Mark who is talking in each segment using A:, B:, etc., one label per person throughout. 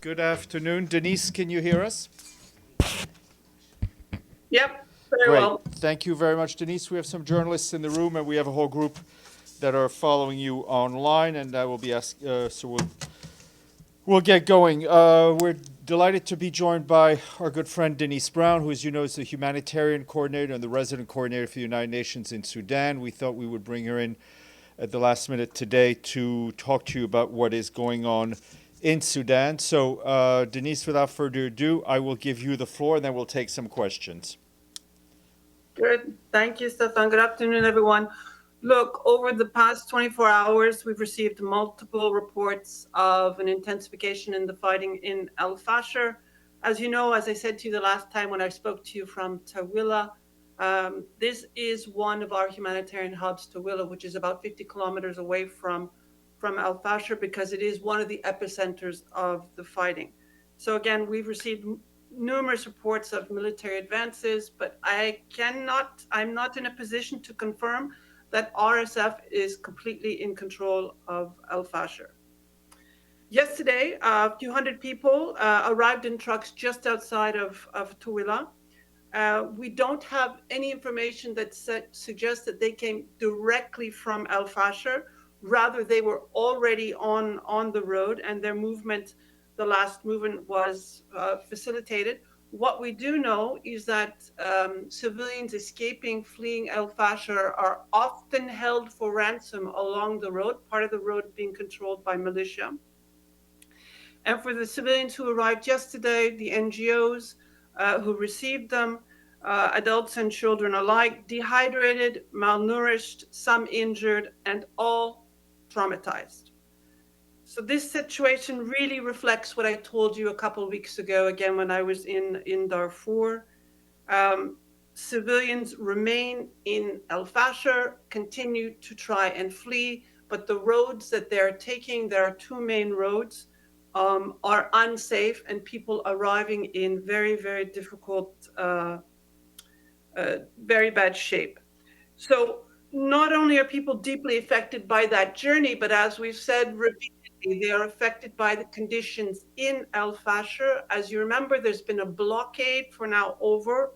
A: Good afternoon. Denise, can you hear us?
B: Yep, very
A: Great.
B: well.
A: Thank you very much, Denise. We have some journalists in the room, and we have a whole group that are following you online, and I will be asked. So we'll get going. We're delighted to be joined by our good friend Denise Brown, who, as you know, is the humanitarian coordinator and the resident coordinator for the United Nations in Sudan. We thought we would bring her in at the last minute today to talk to you about what is going on in Sudan. So, Denise, without further ado, I will give you the floor, and then we'll take some questions.
B: Good. Thank you, Stefan. Good afternoon, everyone. Look, over the past 24 hours, we've received multiple reports of an intensification in the fighting in El-Fasher. As you know, as I said to you the last time when I spoke to you from Tawilah, this is one of our humanitarian hubs, Tawilah, which is about 50 kilometers away from El-Fasher, because it is one of the epicenters of the fighting. So again, we've received numerous reports of military advances, but I'm not in a position to confirm that RSF is completely in control of El-Fasher. Yesterday, a few hundred people arrived in trucks just outside of Tawilah. We don't have any information that suggests that they came directly from El-Fasher. Rather, they were already on the road, and their movement, the last movement, was facilitated. What we do know is that civilians escaping, fleeing El-Fasher are often held for ransom along the road, part of the road being controlled by militia. And for the civilians who arrived yesterday, the NGOs who received them, adults and children alike, dehydrated, malnourished, some injured, and all traumatized. So this situation really reflects what I told you a couple of weeks ago, again, when I was in Darfur. Civilians remain in El-Fasher, continue to try and flee, but the roads that they're taking, there are two main roads, are unsafe, and people arriving in very, very difficult, very bad shape. So not only are people deeply affected by that journey, but as we've said repeatedly, they are affected by the conditions in El-Fasher. As you remember, there's been a blockade for now over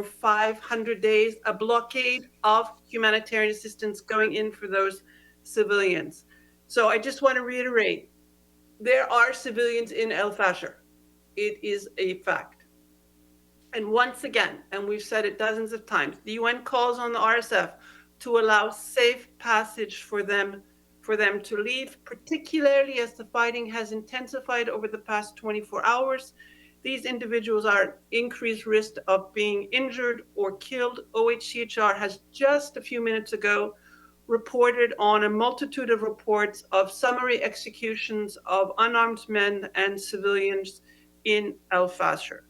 B: 500 days, a blockade of humanitarian assistance going in for those civilians. So I just want to reiterate, there are civilians in El-Fasher. It is a fact. And once again, and we've said it dozens of times, the UN calls on the RSF to allow safe passage for them to leave, particularly as the fighting has intensified over the past 24 hours. These individuals are at increased risk of being injured or killed. OHCHR has just a few minutes ago reported on a multitude of reports of summary executions of unarmed men and civilians in El-Fasher.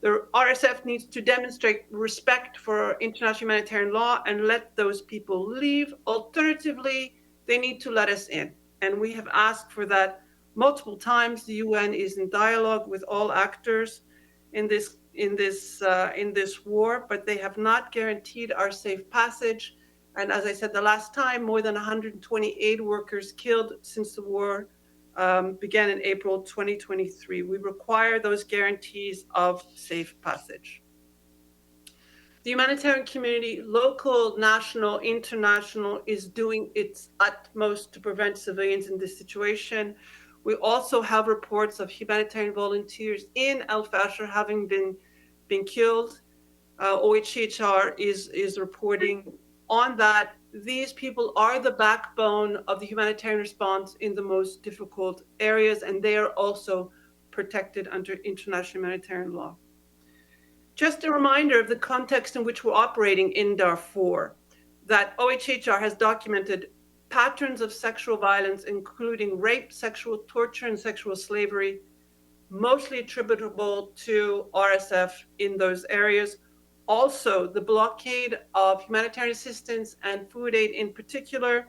B: The RSF needs to demonstrate respect for international humanitarian law and let those people leave. Alternatively, they need to let us in. And we have asked for that multiple times. The UN is in dialogue with all actors in this war, but they have not guaranteed our safe passage. And as I said the last time, more than 128 workers killed since the war began in April 2023. We require those guarantees of safe passage. The humanitarian community, local, national, international, is doing its utmost to prevent civilians in this situation. We also have reports of humanitarian volunteers in El-Fasher having been killed. OHCHR is reporting on that. These people are the backbone of the humanitarian response in the most difficult areas, and they are also protected under international humanitarian law. Just a reminder of the context in which we're operating in Darfur, that OHCHR has documented patterns of sexual violence, including rape, sexual torture, and sexual slavery, mostly attributable to RSF in those areas. Also, the blockade of humanitarian assistance and food aid in particular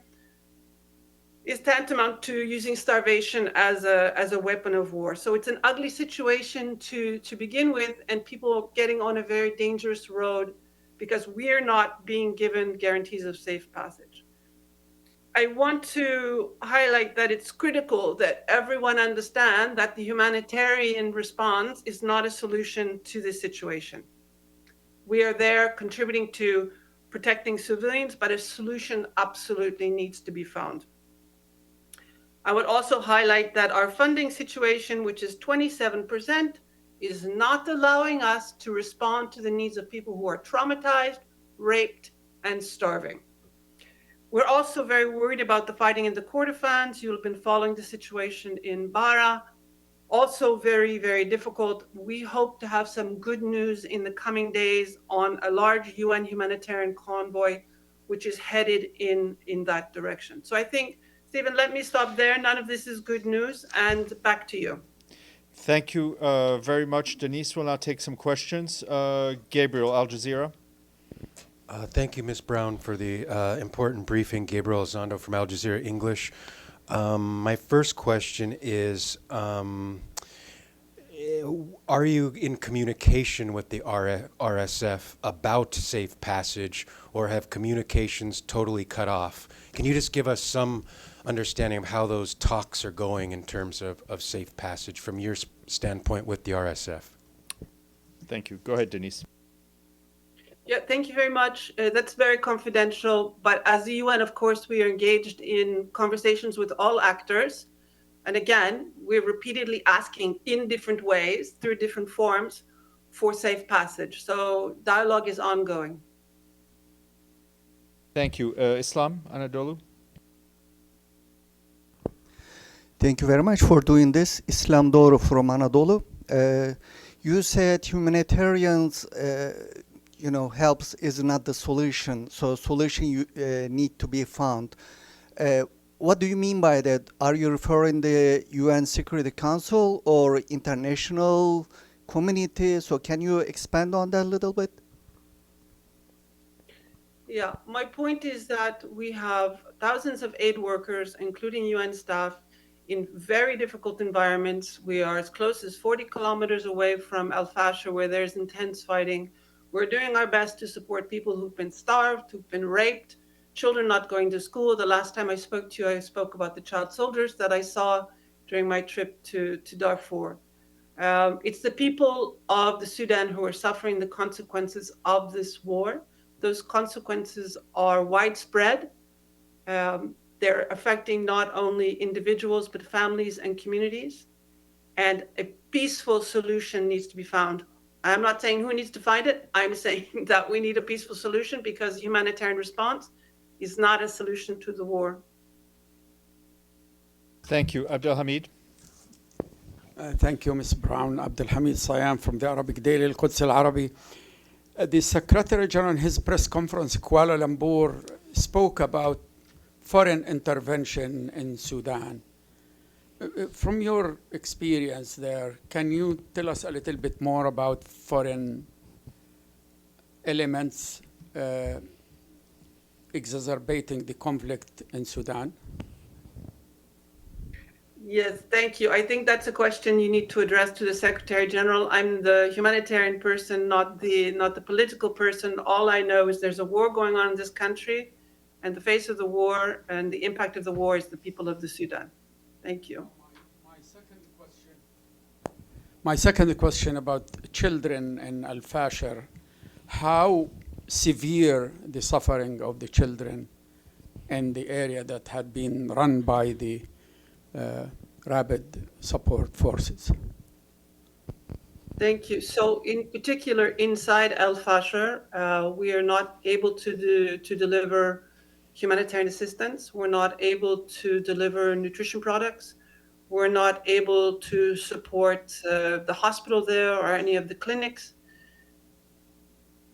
B: is tantamount to using starvation as a weapon of war. So it's an ugly situation to begin with, and people are getting on a very dangerous road because we're not being given guarantees of safe passage. I want to highlight that it's critical that everyone understand that the humanitarian response is not a solution to this situation. We are there contributing to protecting civilians, but a solution absolutely needs to be found. I would also highlight that our funding situation, which is 27%, is not allowing us to respond to the needs of people who are traumatized, raped, and starving. We're also very worried about the fighting in the Kordofans. You've been following the situation in Bara. Also very, very difficult. We hope to have some good news in the coming days on a large UN humanitarian convoy, which is headed in that direction. So I think, Stephen, let me stop there. None of this is good news, and back to you.
A: Thank you very much. Denise will now take some questions. Gabriel, Al Jazeera.
C: Thank you, Ms. Brown, for the important briefing. Gabriel Zondo from Al Jazeera English. My first question is, are you in communication with the RSF about safe passage, or have communications totally cut off? Can you just give us some understanding of how those talks are going in terms of safe passage from your standpoint with the RSF?
A: Thank you. Go ahead, Denise.
B: Yeah, thank you very much. That's very confidential. But as the UN, of course, we are engaged in conversations with all actors. And again, we're repeatedly asking in different ways, through different forms, for safe passage. So dialogue is ongoing.
A: Thank you. Islam, Anadolu.
D: Thank you very much for doing this. Islam Doğru from Anadolu. You said humanitarians, helps is not the solution. So solution need to be found. What do you mean by that? Are you referring the UN Security Council or international community? So can you expand on that a little bit?
B: Yeah, my point is that we have thousands of aid workers, including UN staff, in very difficult environments. We are as close as 40 kilometers away from El-Fasher, where there's intense fighting. We're doing our best to support people who've been starved, who've been raped, children not going to school. The last time I spoke to you, I spoke about the child soldiers that I saw during my trip to Darfur. It's the people of the Sudan who are suffering the consequences of this war. Those consequences are widespread. They're affecting not only individuals, but families and communities. And a peaceful solution needs to be found. I'm not saying who needs to find it. I'm saying that we need a peaceful solution because humanitarian response is not a solution to the war.
A: Thank you. Abdelhamid.
E: Thank you, Ms. Brown. Abdelhamid Sayam from the Arabic Daily, Al-Quds Al-Arabi. The Secretary General in his press conference in Kuala Lumpur spoke about foreign intervention in Sudan. From your experience there, can you tell us a little bit more about foreign elements exacerbating the conflict in Sudan?
B: Yes, thank you. I think that's a question you need to address to the Secretary General. I'm the humanitarian person, not the political person. All I know is there's a war going on in this country, and the face of the war and the impact of the war is the people of the Sudan. Thank you.
E: My second question about children in El-Fasher. How severe the suffering of the children in the area that had been run by the rapid support forces?
B: Thank you. So in particular, inside El-Fasher, we are not able to deliver humanitarian assistance. We're not able to deliver nutrition products. We're not able to support the hospital there or any of the clinics.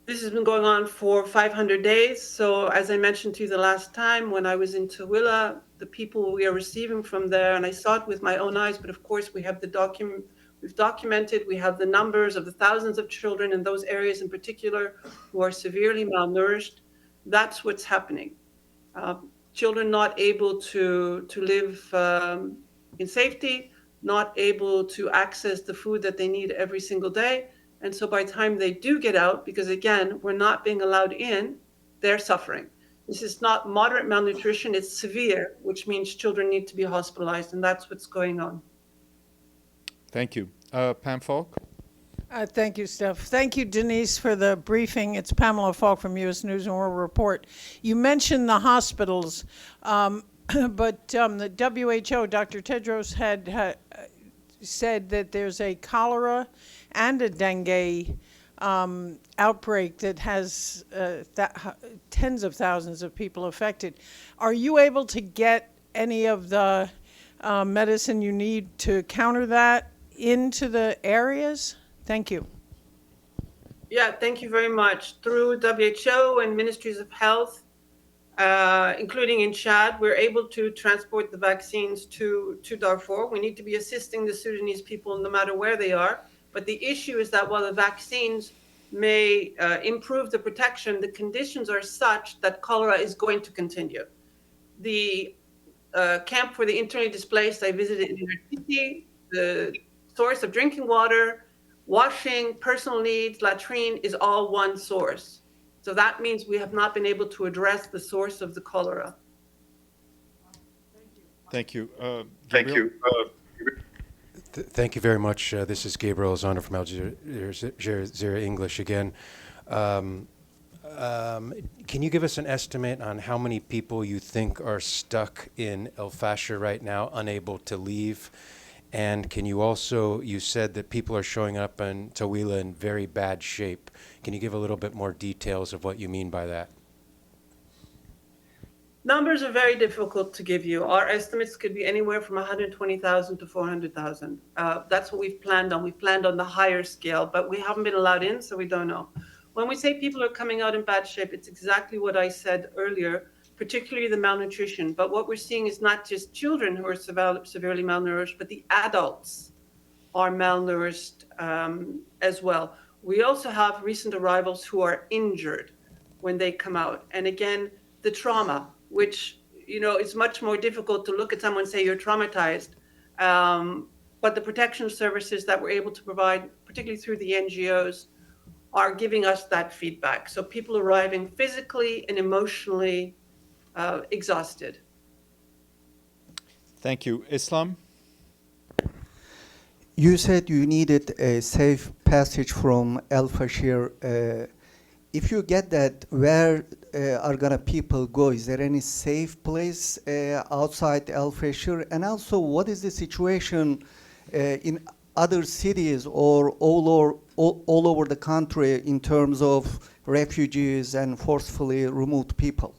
B: This has been going on for 500 days. So as I mentioned to you the last time, when I was in Tawilah, the people we are receiving from there, and I saw it with my own eyes, but of course we have we've documented, we have the numbers of the thousands of children in those areas in particular who are severely malnourished. That's what's happening. Children not able to live in safety, not able to access the food that they need every single day. And so by the time they do get out, because again, we're not being allowed in, they're suffering. This is not moderate malnutrition, it's severe, which means children need to be hospitalized, and that's what's going on.
A: Thank you. Pam Falk?
F: Thank you, Steph. Thank you, Denise, for the briefing. It's Pamela Falk from U.S. News and World Report. You mentioned the hospitals, but the WHO, Dr. Tedros, had said that there's a cholera and a dengue outbreak that has tens of thousands of people affected. Are you able to get any of the medicine you need to counter that into the areas? Thank you.
B: Yeah, thank you very much. Through WHO and Ministries of Health, including in Chad, we're able to transport the vaccines to Darfur. We need to be assisting the Sudanese people no matter where they are. But the issue is that while the vaccines may improve the protection, the conditions are such that cholera is going to continue. The camp for the internally displaced, I visited in their city. The source of drinking water, washing, personal needs, latrine is all one source. So that means we have not been able to address the source of the cholera.
A: Thank you.
G: Thank
A: Gabriel?
G: you.
C: Thank you very much. This is Gabriel Zonder from Al Jazeera English again. Can you give us an estimate on how many people you think are stuck in El-Fasher right now, unable to leave? And can you also, you said that people are showing up in Tawilah in very bad shape. Can you give a little bit more details of what you mean by that?
B: Numbers are very difficult to give you. Our estimates could be anywhere from 120,000 to 400,000. That's what we've planned on. We've planned on the higher scale, but we haven't been allowed in, so we don't know. When we say people are coming out in bad shape, it's exactly what I said earlier, particularly the malnutrition. But what we're seeing is not just children who are severely malnourished, but the adults are malnourished as well. We also have recent arrivals who are injured when they come out. And again, the trauma, which, you know, it's much more difficult to look at someone and say you're traumatized. But the protection services that we're able to provide, particularly through the NGOs, are giving us that feedback. So people arriving physically and emotionally exhausted.
A: Thank you. Islam?
D: You said you needed a safe passage from El-Fasher. If you get that, where are gonna people go? Is there any safe place outside El-Fasher? And also, what is the situation in other cities or all over the country in terms of refugees and forcefully removed people?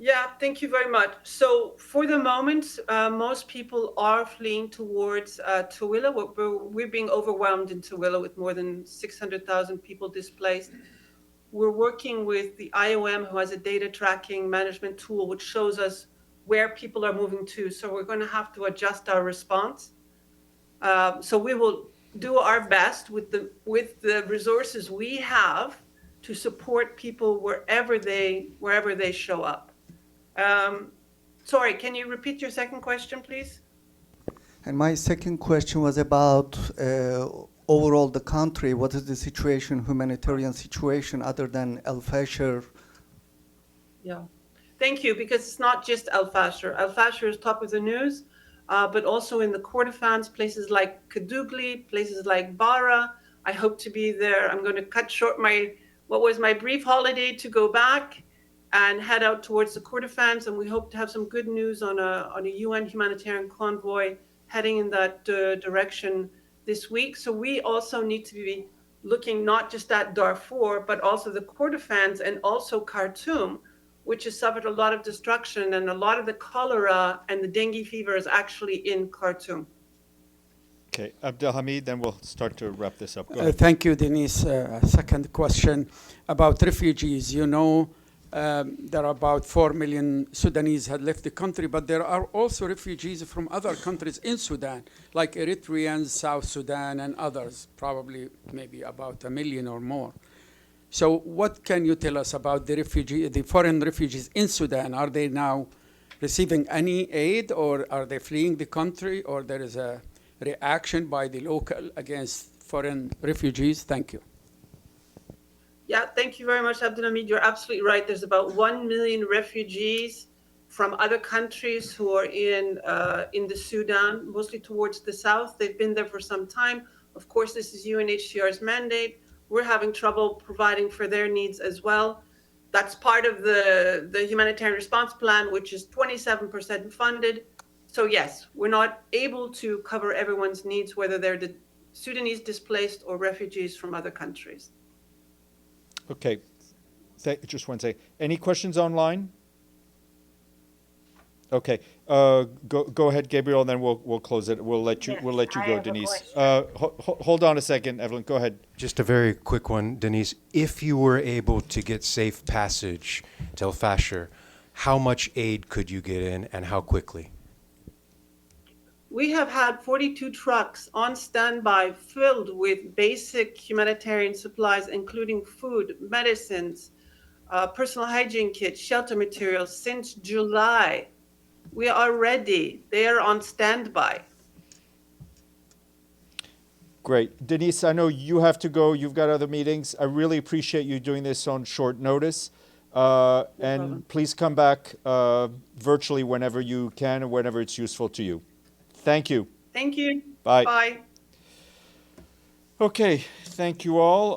B: Yeah, thank you very much. So for the moment, most people are fleeing towards Tawilah. We're being overwhelmed in Tawilah with more than 600,000 people displaced. We're working with the IOM, who has a data tracking management tool, which shows us where people are moving to. So we're going to have to adjust our response. So we will do our best with the resources we have to support people wherever they show up. Sorry, can you repeat your second question, please?
D: And my second question was about overall the country. What is the situation, humanitarian situation, other than El-Fasher?
B: Yeah, thank you, because it's not just El-Fasher. El-Fasher is top of the news, but also in the Kordofans, places like Kadugli, places like Bara. I hope to be there. I'm going to cut short what was my brief holiday to go back and head out towards the Kordofans, and we hope to have some good news on a UN humanitarian convoy heading in that direction this week. So we also need to be looking not just at Darfur, but also the Kordofans and also Khartoum, which has suffered a lot of destruction, and a lot of the cholera and the dengue fever is actually in Khartoum.
A: Okay, Abdelhamid, then we'll start to wrap this up. Go ahead.
E: Thank you, Denise. Second question about refugees. You know, there are about 4 million Sudanese had left the country, but there are also refugees from other countries in Sudan, like Eritreans, South Sudan, and others, probably maybe about 1 million or more. So what can you tell us about the foreign refugees in Sudan? Are they now receiving any aid, or are they fleeing the country, or there is a reaction by the local against foreign refugees? Thank you.
B: Yeah, thank you very much, Abdulhamid. You're absolutely right. There's about 1 million refugees from other countries who are in the Sudan, mostly towards the south. They've been there for some time. Of course, this is UNHCR's mandate. We're having trouble providing for their needs as well. That's part of the humanitarian response plan, which is 27% funded. So yes, we're not able to cover everyone's needs, whether they're the Sudanese displaced or refugees from other countries.
A: Okay. Just one second. Any questions online? Okay. Go ahead, Gabriel, and then we'll close it. We'll let you
G: I
A: go,
G: have a
A: Denise.
G: question.
A: Hold on a second, Evelyn. Go ahead.
C: Just a very quick one, Denise. If you were able to get safe passage to El-Fasher, how much aid could you get in and how quickly?
B: We have had 42 trucks on standby filled with basic humanitarian supplies, including food, medicines, personal hygiene kits, shelter materials since July. We are ready. They are on standby.
A: Great. Denise, I know you have to go. You've got other meetings. I really appreciate you doing this on short notice. And
B: problem.
A: please come back virtually whenever you can and whenever it's useful to you. Thank you.
B: Thank you.
A: Bye.
B: Bye.
A: Okay. Thank you all.